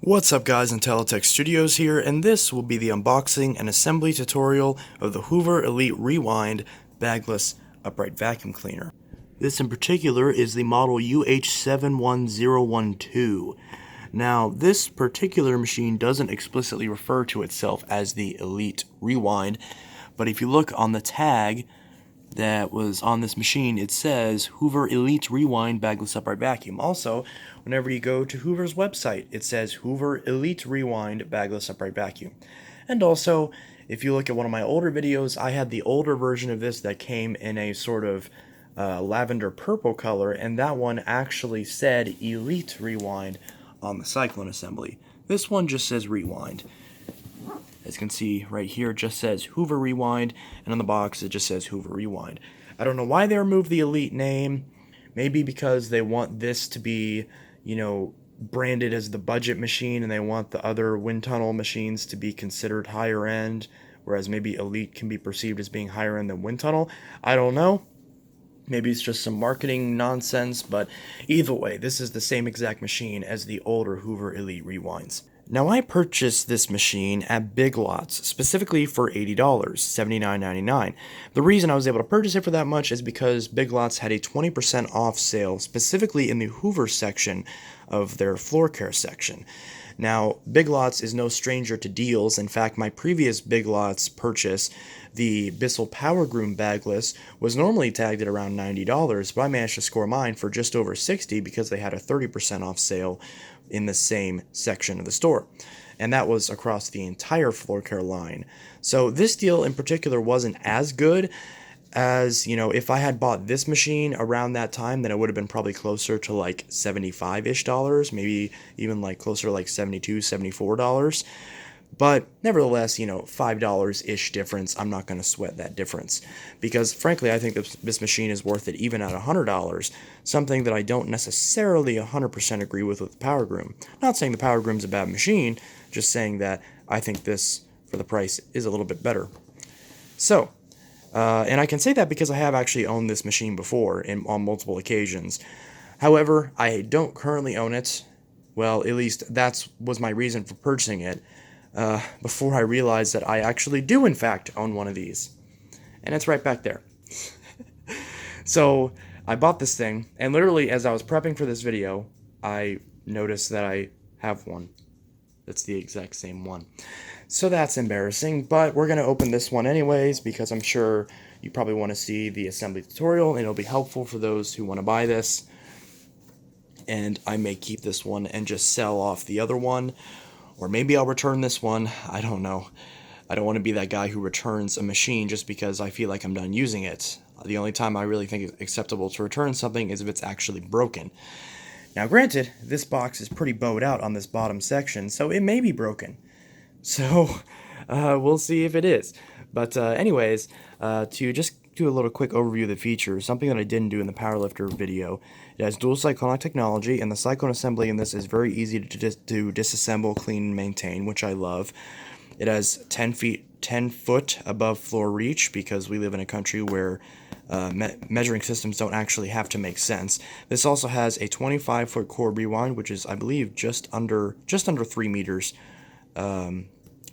What's up guys, Intelitech Studios here, and this will be the unboxing and assembly tutorial of the Hoover Elite Rewind Bagless Upright Vacuum Cleaner. This in particular is the model UH71012. Now, this particular machine doesn't explicitly refer to itself as the Elite Rewind, but if you look on the tag that was on this machine, it says Hoover Elite Rewind Bagless Upright Vacuum. Also, whenever you go to Hoover's website, it says Hoover Elite Rewind Bagless Upright Vacuum. And also, if you look at one of my older videos, I had the older version of this that came in a sort of lavender purple color, and that one actually said Elite Rewind on the cyclone assembly. This one just says Rewind. As you can see right here, it just says Hoover Rewind, and on the box it just says Hoover Rewind. I don't know why they removed the Elite name. Maybe because they want this to be, branded as the budget machine, and they want the other wind tunnel machines to be considered higher end, whereas maybe Elite can be perceived as being higher end than wind tunnel. I don't know. Maybe it's just some marketing nonsense, but either way, this is the same exact machine as the older Hoover Elite Rewinds. Now, I purchased this machine at Big Lots, specifically for $80, $79.99. The reason I was able to purchase it for that much is because Big Lots had a 20% off sale, specifically in the Hoover section of their floor care section. Now, Big Lots is no stranger to deals. In fact, my previous Big Lots purchase, the Bissell Power Groom Bagless, was normally tagged at around $90, but I managed to score mine for just over $60 because they had a 30% off sale in the same section of the store. And that was across the entire floor care line. So this deal in particular wasn't as good as, if I had bought this machine around that time, then it would have been probably closer to like $75-ish dollars, maybe even like closer to like $72, $74. But nevertheless, $5-ish difference. I'm not going to sweat that difference because, frankly, I think this machine is worth it even at $100, something that I don't necessarily 100% agree with the Power Groom. Not saying the Power Groom's a bad machine, just saying that I think this, for the price, is a little bit better. So, and I can say that because I have actually owned this machine before on multiple occasions. However, I don't currently own it. Well, at least that was my reason for purchasing it. Before I realized that I actually do in fact own one of these. And it's right back there. So I bought this thing, and literally as I was prepping for this video, I noticed that I have one. That's the exact same one. So that's embarrassing, but we're going to open this one anyways because I'm sure you probably want to see the assembly tutorial, and it'll be helpful for those who want to buy this. And I may keep this one and just sell off the other one. Or maybe I'll return this one. I don't know. I don't want to be that guy who returns a machine just because I feel like I'm done using it. The only time I really think it's acceptable to return something is if it's actually broken. Now, granted, this box is pretty bowed out on this bottom section, so it may be broken. So, we'll see if it is. But anyways, to just do a little quick overview of the features, something that I didn't do in the Powerlifter video. It has dual cyclonic technology, and the cyclone assembly in this is very easy to disassemble, clean, and maintain, which I love. It has 10 foot above floor reach because we live in a country where measuring systems don't actually have to make sense. This also has a 25-foot core rewind, which is, I believe, just under 3 meters.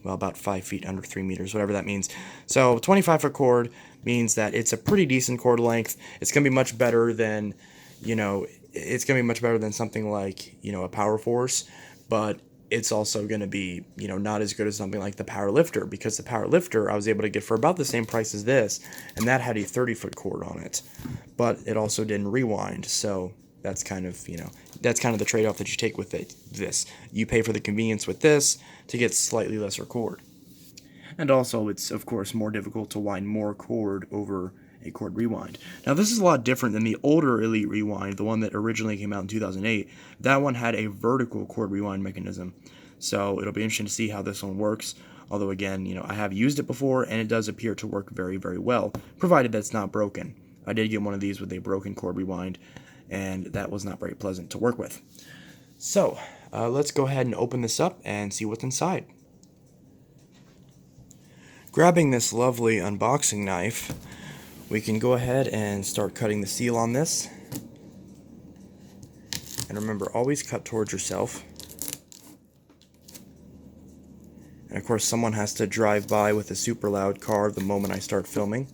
Well, about 5 feet under 3 meters, whatever that means. So 25-foot cord means that it's a pretty decent cord length. It's going to be much better than, something like, a Power Force, but it's also going to be, not as good as something like the Power Lifter, because the Power Lifter I was able to get for about the same price as this, and that had a 30-foot cord on it, but it also didn't rewind, so that's kind of, that's kind of the trade-off that you take with this. You pay for the convenience with this to get slightly lesser cord. And also, it's, of course, more difficult to wind more cord over a cord rewind. Now, this is a lot different than the older Elite Rewind, the one that originally came out in 2008. That one had a vertical cord rewind mechanism. So it'll be interesting to see how this one works. Although, again, I have used it before, and it does appear to work very, very well, provided that's not broken. I did get one of these with a broken cord rewind, and that was not very pleasant to work with. So, let's go ahead and open this up and see what's inside. Grabbing this lovely unboxing knife, we can go ahead and start cutting the seal on this. And remember, always cut towards yourself. And of course someone has to drive by with a super loud car the moment I start filming.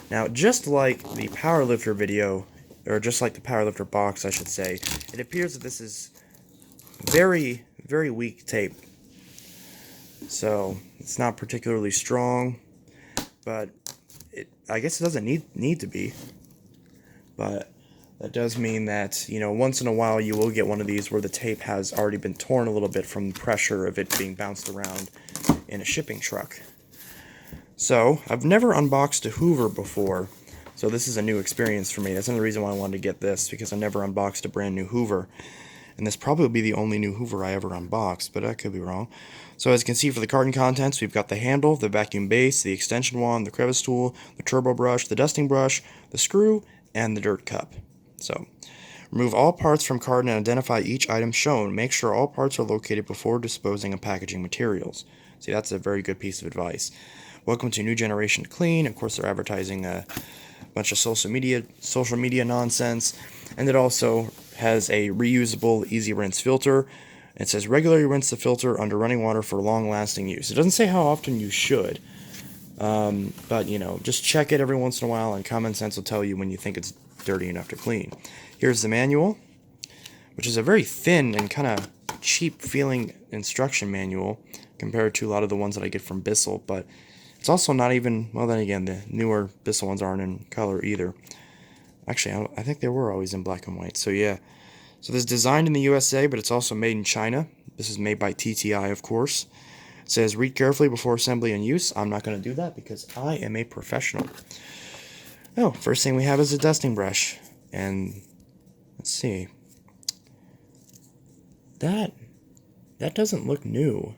Now, just like the Powerlifter video, or just like the Powerlifter box, I should say, it appears that this is very, very weak tape. So, it's not particularly strong, but I guess it doesn't need to be. But that does mean that, you know, once in a while you will get one of these where the tape has already been torn a little bit from the pressure of it being bounced around in a shipping truck. So, I've never unboxed a Hoover before, so this is a new experience for me. That's another reason why I wanted to get this, because I never unboxed a brand new Hoover. And this probably will be the only new Hoover I ever unboxed, but I could be wrong. So as you can see for the carton contents, we've got the handle, the vacuum base, the extension wand, the crevice tool, the turbo brush, the dusting brush, the screw, and the dirt cup. So, remove all parts from carton and identify each item shown. Make sure all parts are located before disposing of packaging materials. See, that's a very good piece of advice. Welcome to New Generation Clean. Of course, they're advertising a bunch of social media nonsense, and it also has a reusable easy rinse filter. It says regularly rinse the filter under running water for long-lasting use. It doesn't say how often you should, but you know, just check it every once in a while, and common sense will tell you when you think it's dirty enough to clean. Here's the manual, which is a very thin and kind of cheap feeling instruction manual compared to a lot of the ones that I get from Bissell, but it's also not even, well then again, the newer Bissell ones aren't in color either. Actually, I think they were always in black and white, so yeah. So this is designed in the USA, but it's also made in China. This is made by TTI, of course. It says, read carefully before assembly and use. I'm not going to do that because I am a professional. Oh, first thing we have is a dusting brush. And let's see. That doesn't look new.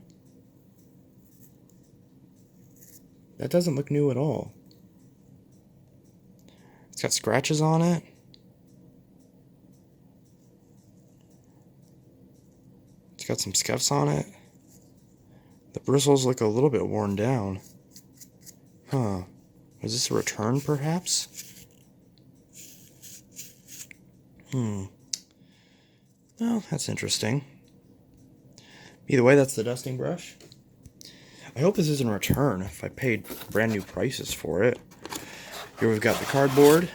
That doesn't look new at all. It's got scratches on it. It's got some scuffs on it. The bristles look a little bit worn down. Huh. Was this a return, perhaps? Well, that's interesting. Either way, that's the dusting brush. I hope this isn't a return if I paid brand new prices for it. Here we've got the cardboard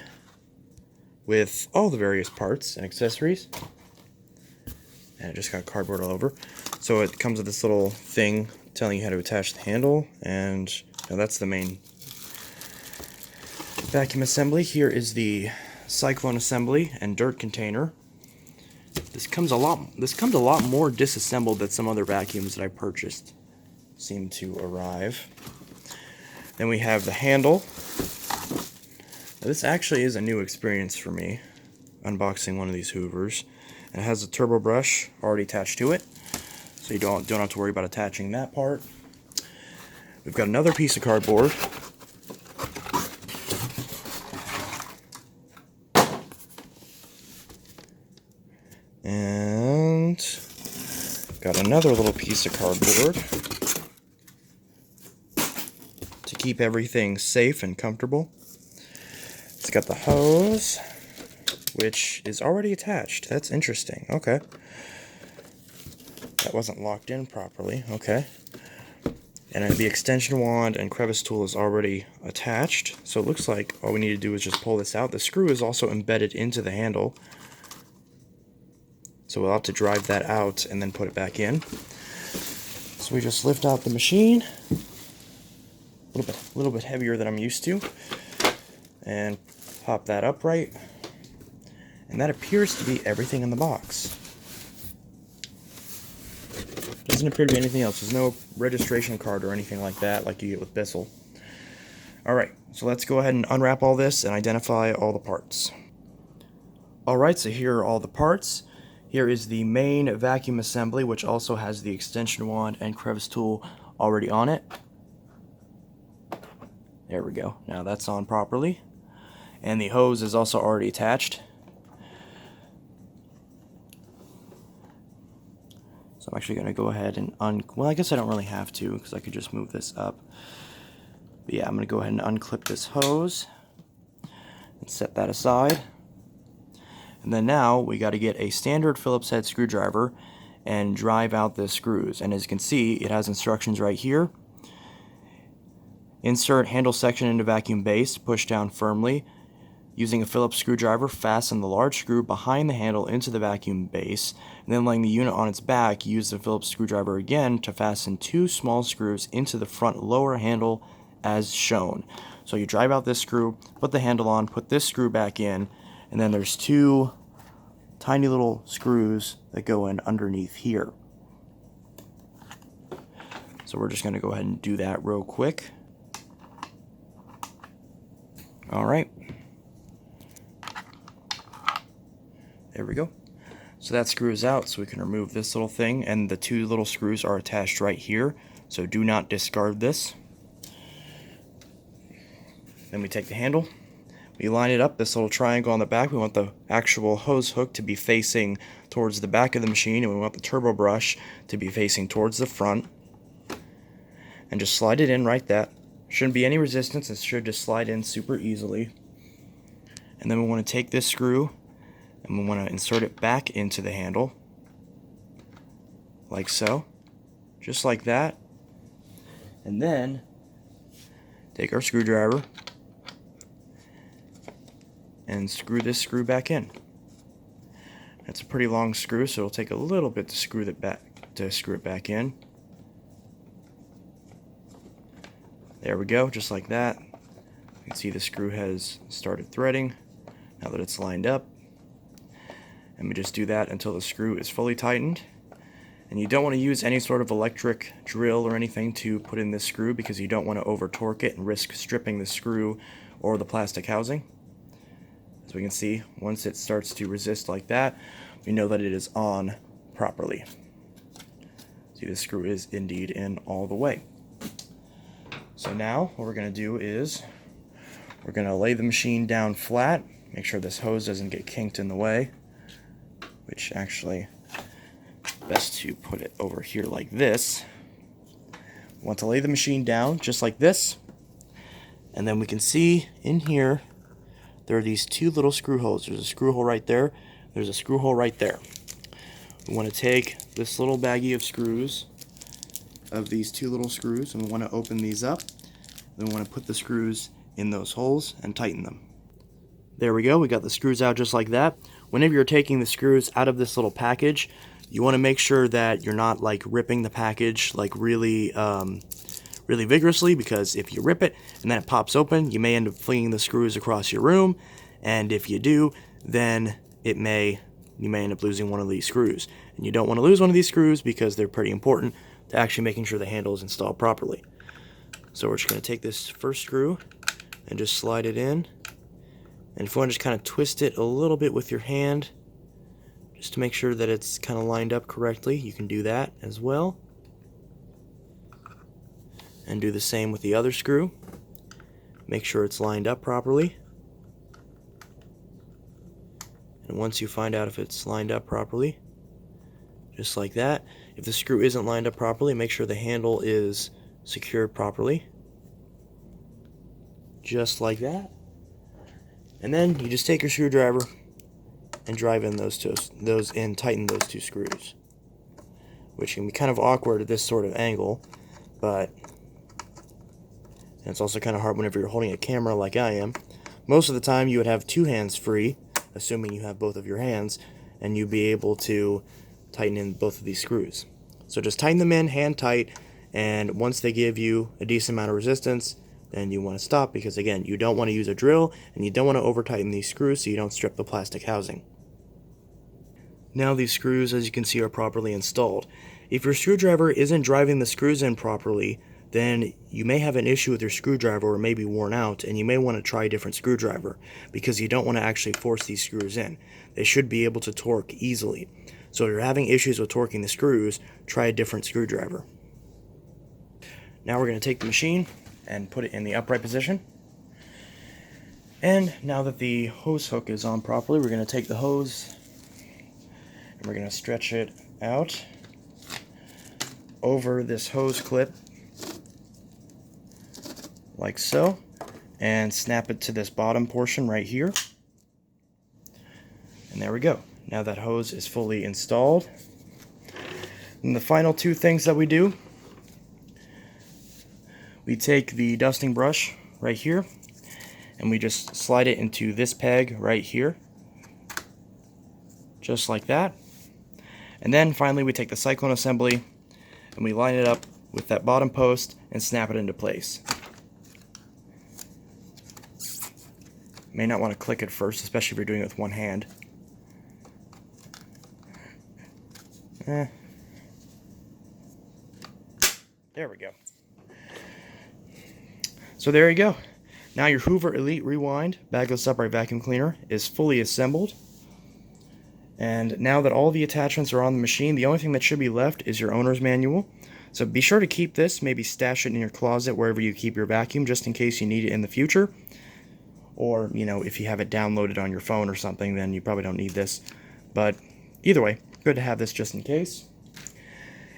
with all the various parts and accessories. And it just got cardboard all over. So it comes with this little thing telling you how to attach the handle, and that's the main vacuum assembly. Here is the cyclone assembly and dirt container. This comes a lot more disassembled than some other vacuums that I purchased seem to arrive. Then we have the handle. Now, this actually is a new experience for me, unboxing one of these Hoovers. It has a turbo brush already attached to it, so you don't have to worry about attaching that part. We've got another piece of cardboard. And got another little piece of cardboard to keep everything safe and comfortable. It's got the hose, which is already attached. That's interesting. Okay. That wasn't locked in properly. Okay. And the extension wand and crevice tool is already attached. So it looks like all we need to do is just pull this out. The screw is also embedded into the handle. So we'll have to drive that out and then put it back in. So we just lift out the machine. A little bit heavier than I'm used to. And pop that upright. And that appears to be everything in the box. Doesn't appear to be anything else. There's no registration card or anything like that like you get with Bissell. Alright, so let's go ahead and unwrap all this and identify all the parts. Alright, so here are all the parts. Here is the main vacuum assembly, which also has the extension wand and crevice tool already on it. There we go. Now that's on properly. And the hose is also already attached. So I'm actually going to go ahead and well, I guess I don't really have to because I could just move this up. But yeah, I'm going to go ahead and unclip this hose and set that aside. And then now we got to get a standard Phillips head screwdriver and drive out the screws. And as you can see, it has instructions right here. Insert handle section into vacuum base, push down firmly. Using a Phillips screwdriver, fasten the large screw behind the handle into the vacuum base, and then laying the unit on its back, use the Phillips screwdriver again to fasten 2 small screws into the front lower handle as shown. So you drive out this screw, put the handle on, put this screw back in, and then there's 2 tiny little screws that go in underneath here. So we're just going to go ahead and do that real quick. Alright. There we go. So that screw is out, so we can remove this little thing, and the 2 little screws are attached right here, so do not discard this. Then we take the handle, we line it up, this little triangle on the back. We want the actual hose hook to be facing towards the back of the machine, and we want the turbo brush to be facing towards the front. And just slide it in right that. Shouldn't be any resistance, it should just slide in super easily. And then we want to take this screw and we want to insert it back into the handle, like so, just like that. And then take our screwdriver and screw this screw back in. It's a pretty long screw, so it'll take a little bit to screw it back in. There we go, just like that. You can see the screw has started threading now that it's lined up. And we just do that until the screw is fully tightened. And you don't want to use any sort of electric drill or anything to put in this screw because you don't want to over torque it and risk stripping the screw or the plastic housing. As we can see, once it starts to resist like that, we know that it is on properly. See, the screw is indeed in all the way. So now what we're going to do is we're going to lay the machine down flat, make sure this hose doesn't get kinked in the way, which actually best to put it over here like this. We want to lay the machine down just like this, and then we can see in here there are these 2 little screw holes. There's a screw hole right there, there's a screw hole right there. We want to take this little baggie of screws, of these 2 little screws, and we want to open these up. Then we want to put the screws in those holes and tighten them. There we go, we got the screws out just like that. Whenever you're taking the screws out of this little package, you want to make sure that you're not like ripping the package like really vigorously, because if you rip it and then it pops open, you may end up flinging the screws across your room, and if you do, then you may end up losing one of these screws. And you don't want to lose one of these screws because they're pretty important to actually making sure the handle is installed properly. So we're just going to take this first screw and just slide it in. And if you want to just kind of twist it a little bit with your hand, just to make sure that it's kind of lined up correctly, you can do that as well. And do the same with the other screw. Make sure it's lined up properly. And once you find out if it's lined up properly, just like that. If the screw isn't lined up properly, make sure the handle is secured properly. Just like that. And then you just take your screwdriver and drive in tighten those 2 screws, which can be kind of awkward at this sort of angle, but it's also kind of hard whenever you're holding a camera like I am. Most of the time you would have 2 hands free, assuming you have both of your hands, and you'd be able to tighten in both of these screws. So just tighten them in hand tight, and once they give you a decent amount of resistance, then you want to stop, because again, you don't want to use a drill and you don't want to over tighten these screws so you don't strip the plastic housing. Now these screws, as you can see, are properly installed. If your screwdriver isn't driving the screws in properly, then you may have an issue with your screwdriver, or it may be worn out, and you may want to try a different screwdriver because you don't want to actually force these screws in. They should be able to torque easily. So if you're having issues with torquing the screws, try a different screwdriver. Now we're going to take the machine and put it in the upright position. And now that the hose hook is on properly, we're going to take the hose and we're going to stretch it out over this hose clip like so, and snap it to this bottom portion right here. And there we go. Now that hose is fully installed, And the final two things that we do, we take the dusting brush right here and we just slide it into this peg right here, just like that. And then finally we take the cyclone assembly and we line it up with that bottom post and snap it into place. May not want to click it first, especially if you're doing it with one hand. There we go. So there you go. Now your Hoover Elite Rewind bagless upright vacuum cleaner is fully assembled. And now that all the attachments are on the machine, the only thing that should be left is your owner's manual. So be sure to keep this, maybe stash it in your closet wherever you keep your vacuum, just in case you need it in the future. Or, you know, if you have it downloaded on your phone or something, then you probably don't need this. But either way, good to have this just in case.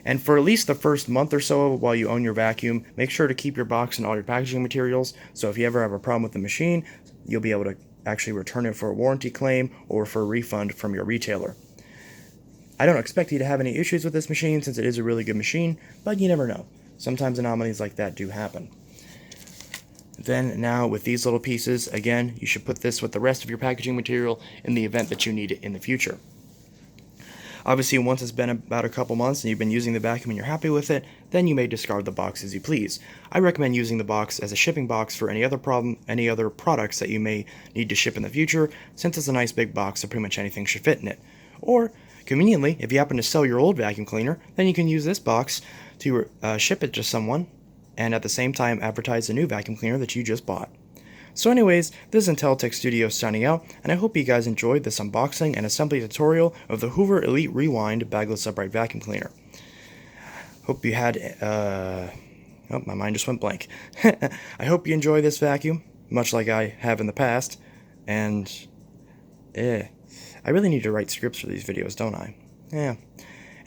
And for at least the first month or so while you own your vacuum, make sure to keep your box and all your packaging materials. So if you ever have a problem with the machine, you'll be able to actually return it for a warranty claim or for a refund from your retailer. I don't expect you to have any issues with this machine since it is a really good machine, but you never know. Sometimes anomalies like that do happen. Then now with these little pieces, again, you should put this with the rest of your packaging material in the event that you need it in the future. Obviously, once it's been about a couple months and you've been using the vacuum and you're happy with it, then you may discard the box as you please. I recommend using the box as a shipping box for any other products that you may need to ship in the future, since it's a nice big box so pretty much anything should fit in it. Or, conveniently, if you happen to sell your old vacuum cleaner, then you can use this box to ship it to someone and at the same time advertise the new vacuum cleaner that you just bought. So anyways, this is Intelitech Studios signing out, and I hope you guys enjoyed this unboxing and assembly tutorial of the Hoover Elite Rewind bagless upright vacuum cleaner. Hope you had, oh, my mind just went blank. I hope you enjoy this vacuum, much like I have in the past, and, I really need to write scripts for these videos, don't I? Yeah.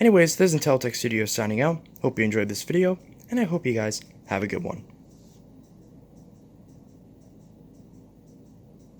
Anyways, this is Intelitech Studios signing out. Hope you enjoyed this video, and I hope you guys have a good one.